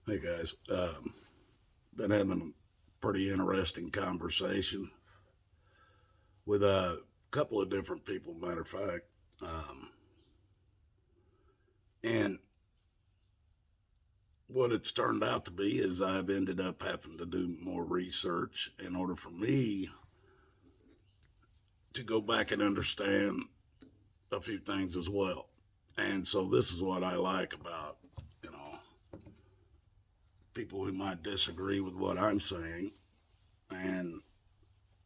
Hey guys, been having a pretty interesting conversation with a couple of different people. Matter of fact, um, and what it's turned out to be is I've ended up having to do more research in order for me to go back and understand a few things as well. And so this is what I like about you know people who might disagree with what I'm saying, and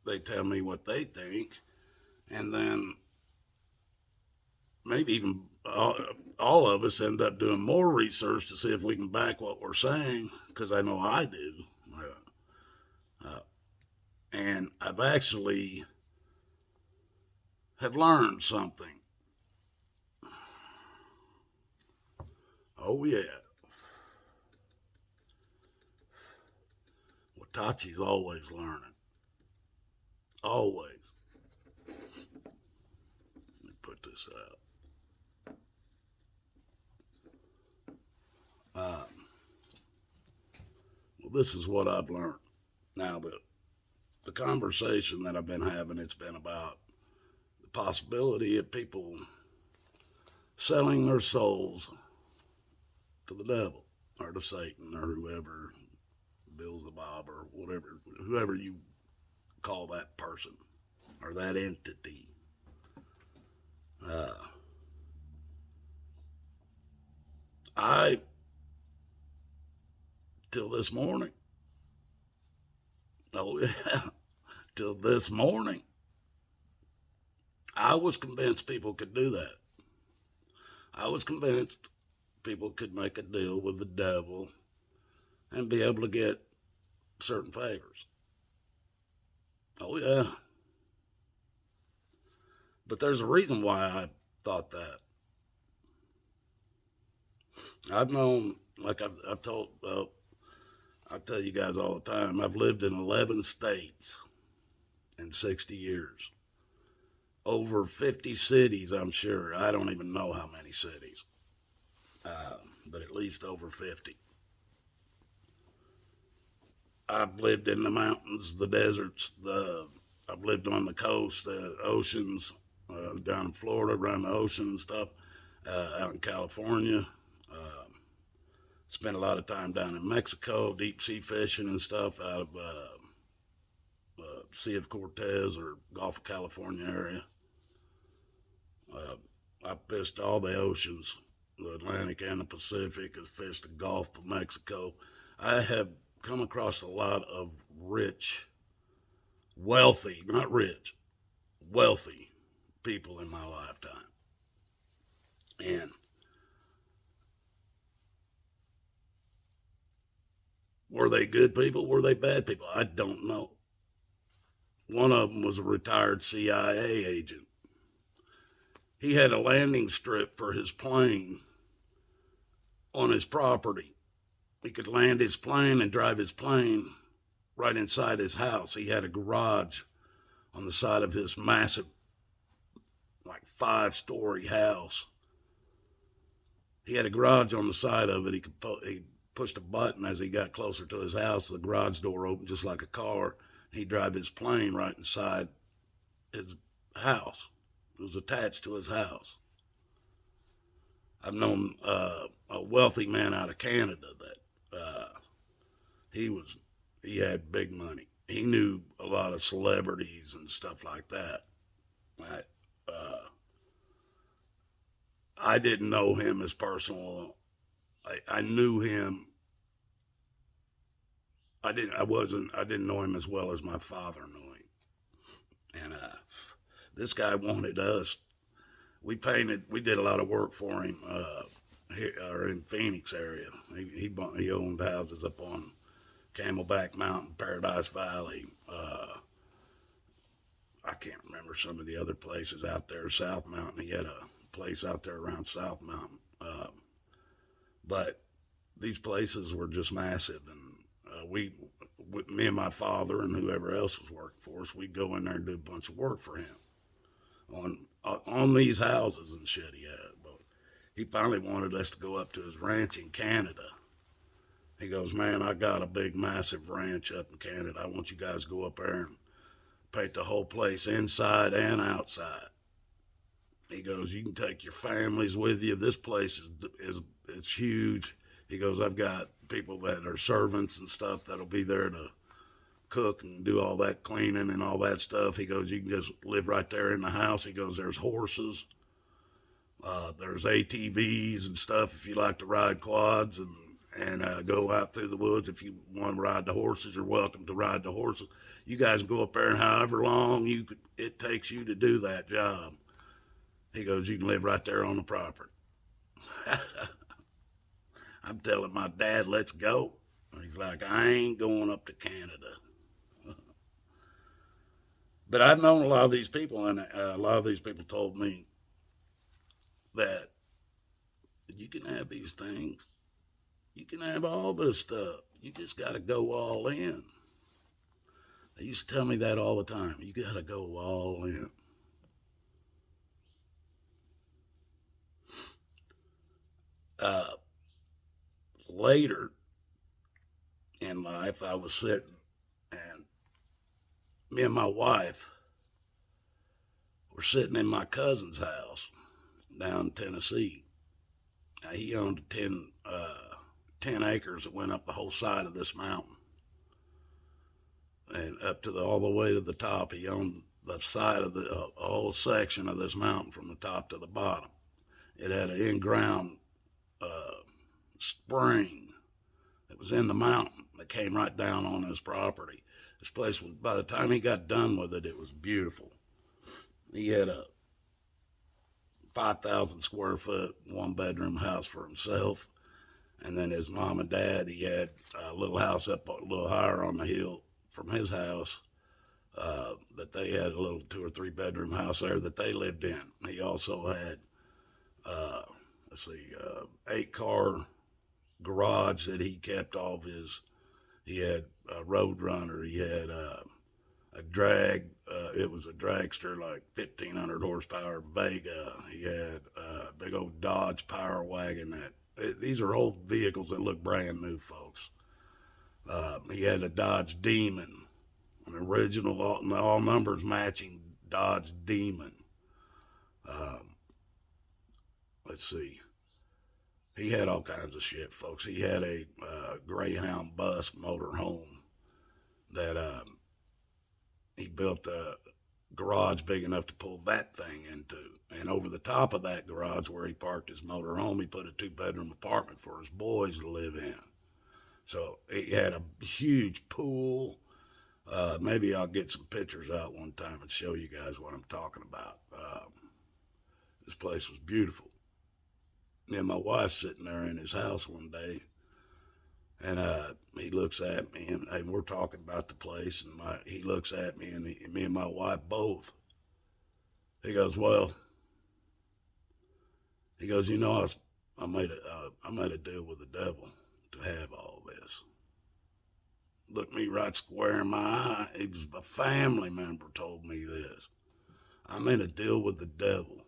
they tell me what they think, and then maybe even all of us end up doing more research to see if we can back what we're saying, because I know I do. Uh, and I've actually have learned something. Oh yeah, Watachi's always learning. Always. Let me put this out. Well, this is what I've learned. Now the conversation that I've been having, it's been about the possibility of people selling their souls to the devil or to Satan or whoever, Beelzebub or whatever, whoever you call that person or that entity. Uh, I, till this morning, oh yeah, till this morning, I was convinced people could do that. I was convinced people could make a deal with the devil and be able to get certain favors. Oh yeah, but there's a reason why I thought that. I've known, like I've told, I tell you guys all the time, I've lived in 11 states in 60 years. Over 50 cities, I'm sure. I don't even know how many cities, but at least over 50. I've lived in the mountains, the deserts, I've lived on the coast, the oceans, down in Florida, around the ocean and stuff, out in California. Uh, Spent a lot of time down in Mexico, deep sea fishing and stuff out of Sea of Cortez or Gulf of California area. Uh, I fished all the oceans, the Atlantic and the Pacific. I fished the Gulf of Mexico. I have come across a lot of rich, wealthy, not rich, wealthy people in my lifetime. And were they good people? Were they bad people? I don't know. One of them was a retired CIA agent. He had a landing strip for his plane on his property. He could land his plane and drive his plane right inside his house. He had a garage on the side of his massive, like 5-story house. He had a garage on the side of it. He pushed a button as he got closer to his house. The garage door opened just like a car. He'd drive his plane right inside his house. It was attached to his house. I've known a wealthy man out of Canada that he was he had big money. He knew a lot of celebrities and stuff like that. I, I didn't know him as personal. I knew him. I didn't know him as well as my father knew him. And this guy wanted us. We did a lot of work for him here or in Phoenix area. He owned houses up on Camelback Mountain, Paradise Valley. I can't remember some of the other places out there. South Mountain. He had a place out there around South Mountain. But these places were just massive, and me and my father and whoever else was working for us, we'd go in there and do a bunch of work for him on these houses and shit he had. But he finally wanted us to go up to his ranch in Canada He goes, man, I got a big, massive ranch up in Canada. I want you guys to go up there and paint the whole place inside and outside. He goes, you can take your families with you. This place is it's huge. He goes, I've got people that are servants and stuff that'll be there to cook and do all that cleaning and all that stuff. He goes, you can just live right there in the house. He goes, there's horses, there's ATVs and stuff if you like to ride quads and go out through the woods. If you want to ride the horses, you're welcome to ride the horses. You guys go up there and however long it takes you to do that job. He goes, you can live right there on the property. I'm telling my dad, let's go. He's like, I ain't going up to Canada. But I've known a lot of these people, and a lot of these people told me that you can have these things. You can have all this stuff. You just got to go all in. They used to tell me that all the time. You got to go all in. Later in life, I was sitting, and me and my wife were sitting in my cousin's house down in Tennessee. Now, he owned 10 acres that went up the whole side of this mountain. And up to all the way to the top, he owned the side of the whole section of this mountain from the top to the bottom. It had an in-ground spring that was in the mountain that came right down on his property. This place was, by the time he got done with it, it was beautiful. He had a 5,000 square foot, 1-bedroom house for himself. And then his mom and dad, he had a little house up a little higher on the hill from his house that they had a little 2 or 3 bedroom house there that they lived in. He also had, 8-car garage that he kept all of his. He had a Roadrunner. He had a drag. It was a dragster, like 1,500 horsepower Vega. He had a big old Dodge Power Wagon. These are old vehicles that look brand new, folks. He had a Dodge Demon, an original, all numbers matching Dodge Demon. Let's see. He had all kinds of shit, folks. He had a Greyhound bus motorhome that he built a garage big enough to pull that thing into. And over the top of that garage where he parked his motorhome, he put a 2-bedroom apartment for his boys to live in. So he had a huge pool. Maybe I'll get some pictures out one time and show you guys what I'm talking about. This place was beautiful. Me and my wife sitting there in his house one day, and he looks at me, and we're talking about the place, and he looks at me, and me and my wife both. He goes, well, he goes, you know, I made a deal with the devil to have all this. Looked me right square in my eye. It was a family member told me this. I made a deal with the devil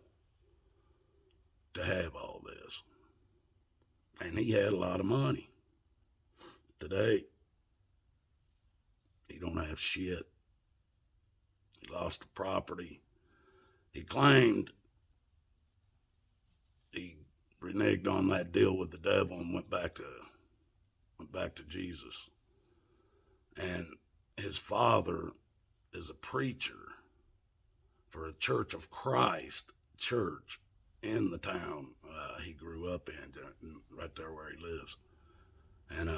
to have all this. And he had a lot of money. Today, he don't have shit. He lost the property. He claimed he reneged on that deal with the devil and went back to Jesus. And his father is a preacher for a Church of Christ church in the town he grew up in, right there where he lives. And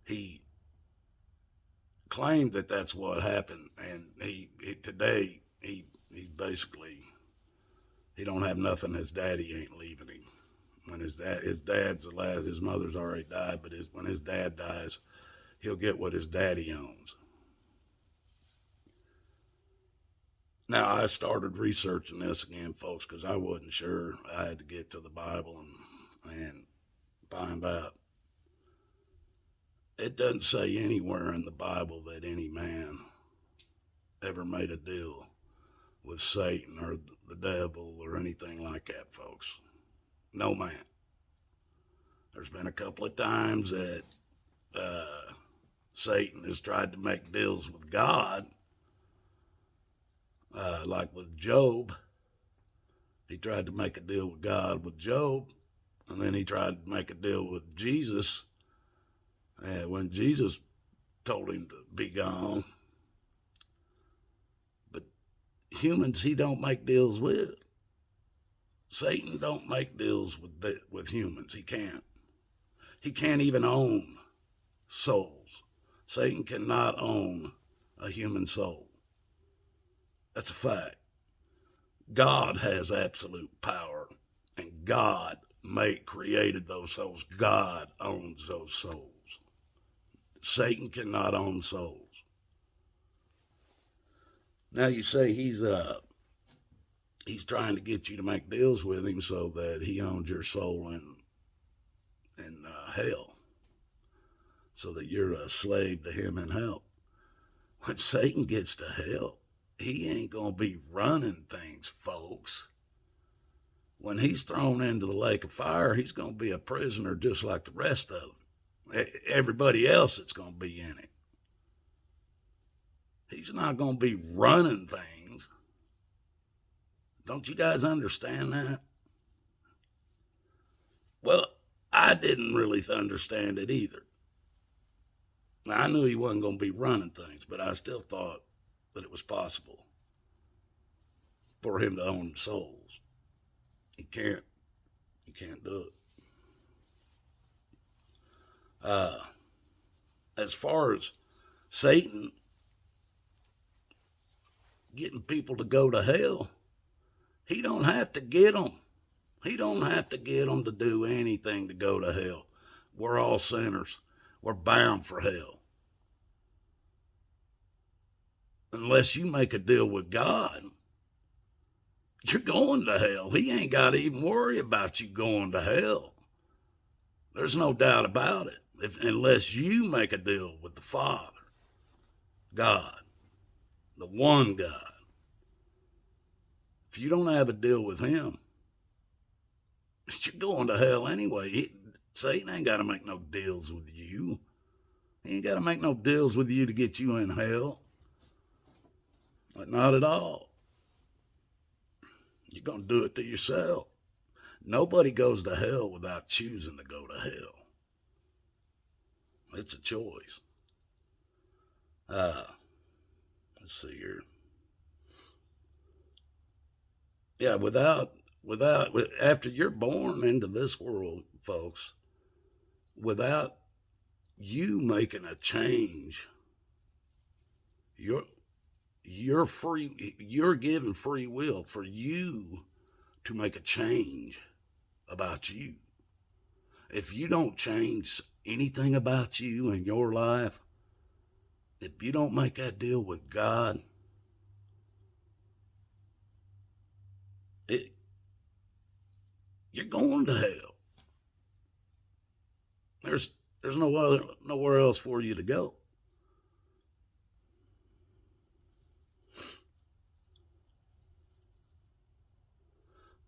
he claimed that that's what happened. And today he basically, he don't have nothing. His daddy ain't leaving him. When his dad's the last, his mother's already died, but when his dad dies, he'll get what his daddy owns. Now, I started researching this again, folks, because I wasn't sure. I had to get to the Bible and find out. It doesn't say anywhere in the Bible that any man ever made a deal with Satan or the devil or anything like that, folks. No man. There's been a couple of times that Satan has tried to make deals with God, like with Job. He tried to make a deal with God with Job, and then he tried to make a deal with Jesus. And when Jesus told him to be gone, but humans he don't make deals with. Satan don't make deals with humans. He can't. He can't even own souls. Satan cannot own a human soul. That's a fact. God has absolute power, and God created those souls. God owns those souls. Satan cannot own souls. Now you say he's trying to get you to make deals with him so that he owns your soul in hell, so that you're a slave to him in hell. When Satan gets to hell, he ain't gonna be running things, folks. When he's thrown into the lake of fire, he's gonna be a prisoner just like the rest of them. Everybody else that's gonna be in it. He's not gonna be running things. Don't you guys understand that? Well, I didn't really understand it either. Now, I knew he wasn't going to be running things, but I still thought that it was possible for him to own souls. He can't. He can't do it. As far as Satan getting people to go to hell, he don't have to get them. He don't have to get them to do anything to go to hell. We're all sinners. We're bound for hell. Unless you make a deal with God, you're going to hell. He ain't got to even worry about you going to hell. There's no doubt about it. Unless you make a deal with the Father, God, the one God. If you don't have a deal with him, you're going to hell anyway. Satan ain't got to make no deals with you. He ain't got to make no deals with you to get you in hell. But not at all. You're going to do it to yourself. Nobody goes to hell without choosing to go to hell. It's a choice. Let's see here. Yeah, after you're born into this world, folks, without you making a change, you're given free will for you to make a change about you. If you don't change anything about you in your life, if you don't make that deal with God, you're going to hell. There's nowhere else for you to go.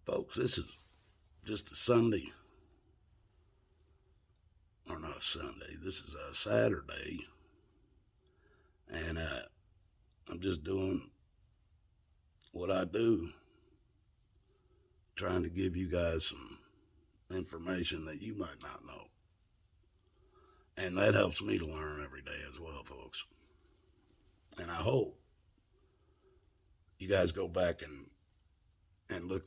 Folks, this is just a Sunday, or not a Sunday, this is a Saturday, and I'm just doing what I do, trying to give you guys some information that you might not know. And that helps me to learn every day as well, folks. And I hope you guys go back and look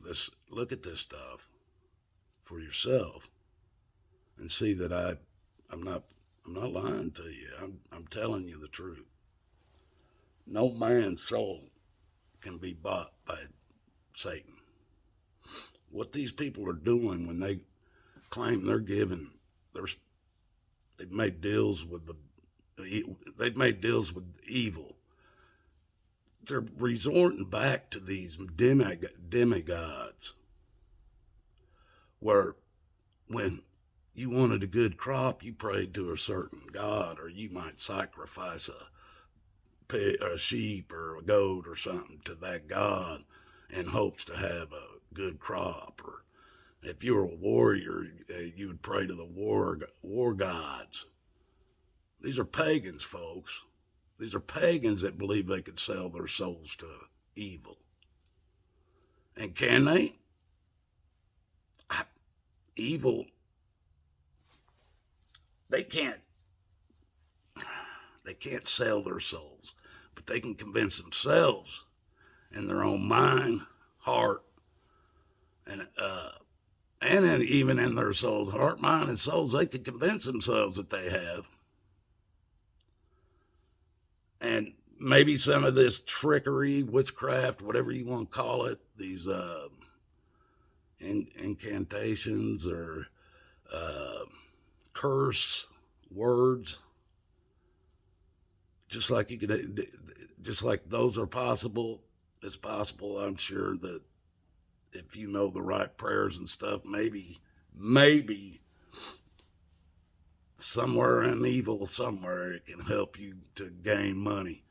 at this stuff for yourself and see that I'm not lying to you. I'm telling you the truth. No man's soul can be bought by Satan. What these people are doing when they claim they've made deals with evil. They're resorting back to these demigods, where when you wanted a good crop, you prayed to a certain god, or you might sacrifice a sheep or a goat or something to that god in hopes to have a good crop. Or If you were a warrior, you would pray to the war gods. These are pagans, folks. These are pagans that believe they could sell their souls to evil. And can they? Evil, they can't sell their souls, but they can convince themselves in their own mind, heart, and even in their souls, heart, mind, and souls, they can convince themselves that they have. And maybe some of this trickery, witchcraft, whatever you want to call it, these incantations or curse words, just like those are possible. It's possible, I'm sure, that if you know the right prayers and stuff, maybe somewhere in evil, somewhere it can help you to gain money.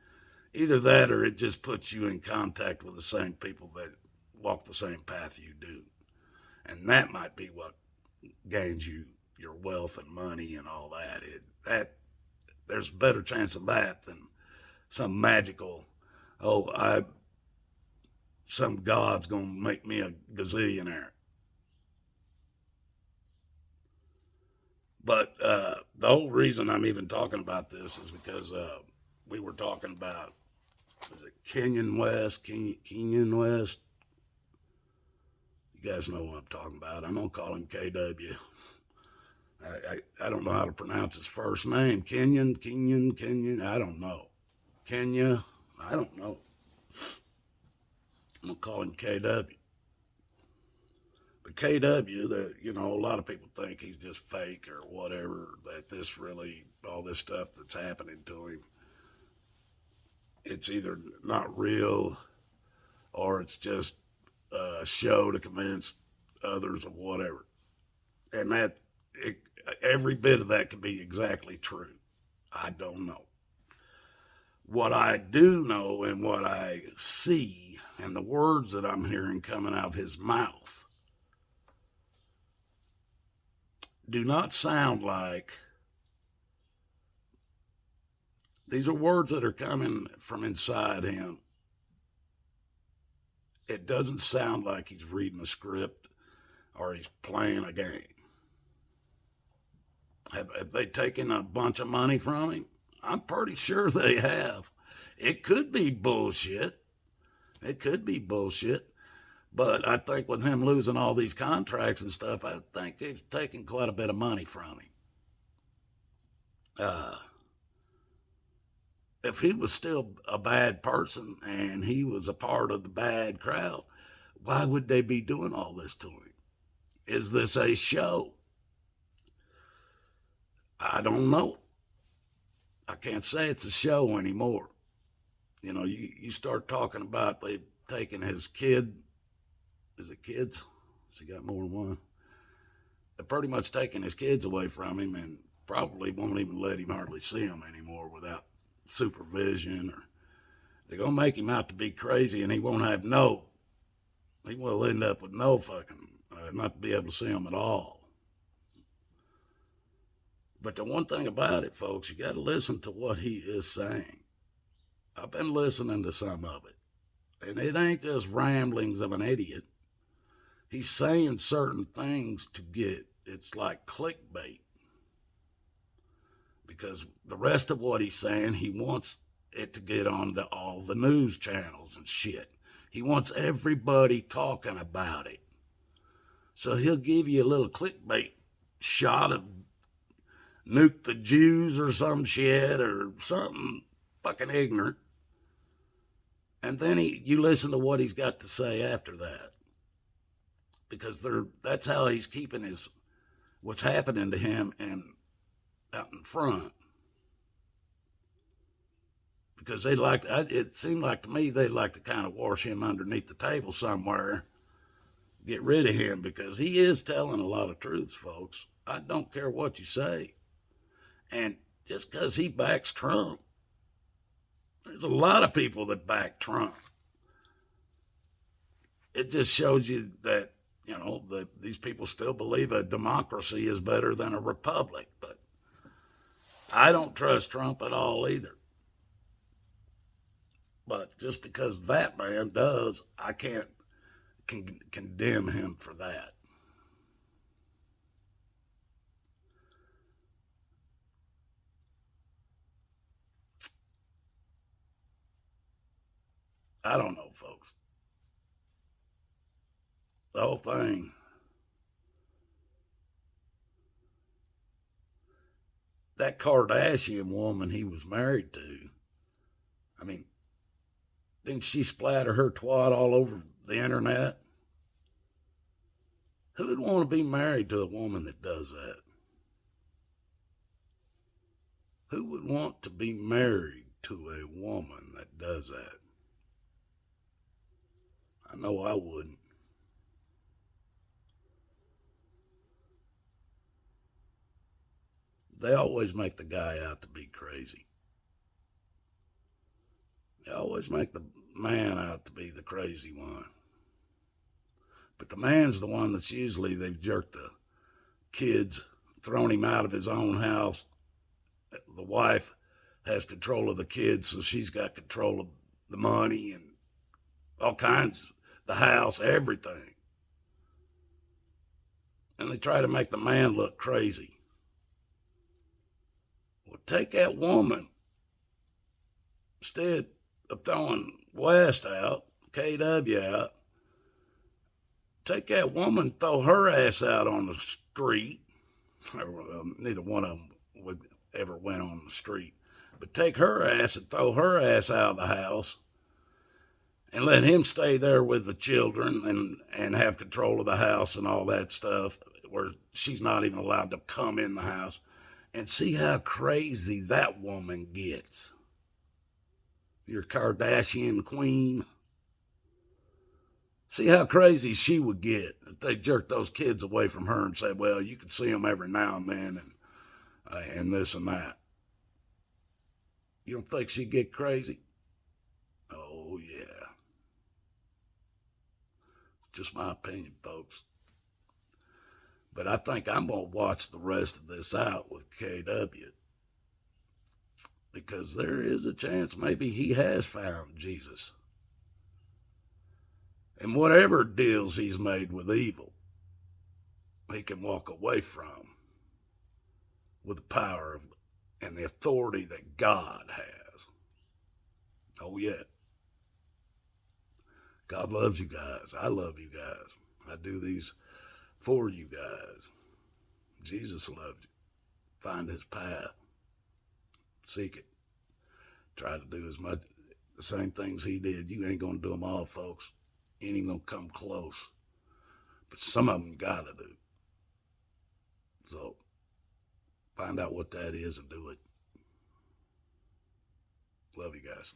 Either that, or it just puts you in contact with the same people that walk the same path you do, and that might be what gains you your wealth and money and all that. There's a better chance of that than some magical, some god's gonna make me a gazillionaire. But the whole reason I'm even talking about this is because we were talking about, was it Kenyon West? Kenyon West? You guys know what I'm talking about. I'm going to call him KW. I don't know how to pronounce his first name. Kenyon, I don't know. Kenya, I don't know. I'm going to call him KW. But KW, a lot of people think he's just fake or whatever, that all this stuff that's happening to him, it's either not real or it's just a show to convince others of whatever. And every bit of that could be exactly true. I don't know. What I do know and what I see and the words that I'm hearing coming out of his mouth do not sound like, these are words that are coming from inside him. It doesn't sound like he's reading a script or he's playing a game. Have they taken a bunch of money from him? I'm pretty sure they have. It could be bullshit. But I think with him losing all these contracts and stuff, I think they've taken quite a bit of money from him. If he was still a bad person and he was a part of the bad crowd, why would they be doing all this to him? Is this a show? I don't know. I can't say it's a show anymore. You start talking about they've taken his kid. Is it kids? Has he got more than one? They're pretty much taking his kids away from him and probably won't even let him hardly see them anymore without supervision. Or they're going to make him out to be crazy and he will end up with no fucking, not be able to see them at all. But the one thing about it, folks, you got to listen to what he is saying. I've been listening to some of it, and it ain't just ramblings of an idiot. He's saying certain things it's like clickbait. Because the rest of what he's saying, he wants it to get on all the news channels and shit. He wants everybody talking about it. So he'll give you a little clickbait shot of nuke the Jews or some shit or something fucking ignorant. And then you listen to what he's got to say after that. Because that's how he's keeping what's happening to him out in front. Because it seemed like to me they'd like to kind of wash him underneath the table somewhere, get rid of him, because he is telling a lot of truths, folks. I don't care what you say. And just because he backs Trump, there's a lot of people that back Trump. It just shows you that You know, these people still believe a democracy is better than a republic, but I don't trust Trump at all either. But just because that man does, I can't condemn him for that. I don't know, folks. The whole thing. That Kardashian woman he was married to, I mean, didn't she splatter her twat all over the internet? Who would want to be married to a woman that does that? Who would want to be married to a woman that does that? I know I wouldn't. They always make the guy out to be crazy. They always make the man out to be the crazy one. But the man's the one that's usually they've jerked the kids, thrown him out of his own house. The wife has control of the kids, so she's got control of the money and all kinds, the house, everything. And they try to make the man look crazy. Well, take that woman. Instead of throwing West out, KW out, take that woman, throw her ass out on the street. Neither one of them would ever went on the street. But take her ass and throw her ass out of the house and let him stay there with the children and have control of the house and all that stuff, where she's not even allowed to come in the house. And see how crazy that woman gets. Your Kardashian queen. See how crazy she would get if they jerked those kids away from her and said, well, you can see them every now and then and this and that. You don't think she'd get crazy? Oh, yeah. Just my opinion, folks. But I think I'm going to watch the rest of this out with KW. Because there is a chance maybe he has found Jesus. And whatever deals he's made with evil, he can walk away from with the power of, and the authority that God has. Oh, yeah. God loves you guys. I love you guys. I do these for you guys. Jesus loves you. Find his path. Seek it. Try to do as much, the same things he did. You ain't going to do them all, folks. You ain't even going to come close. But some of them got to do. So find out what that is and do it. Love you guys.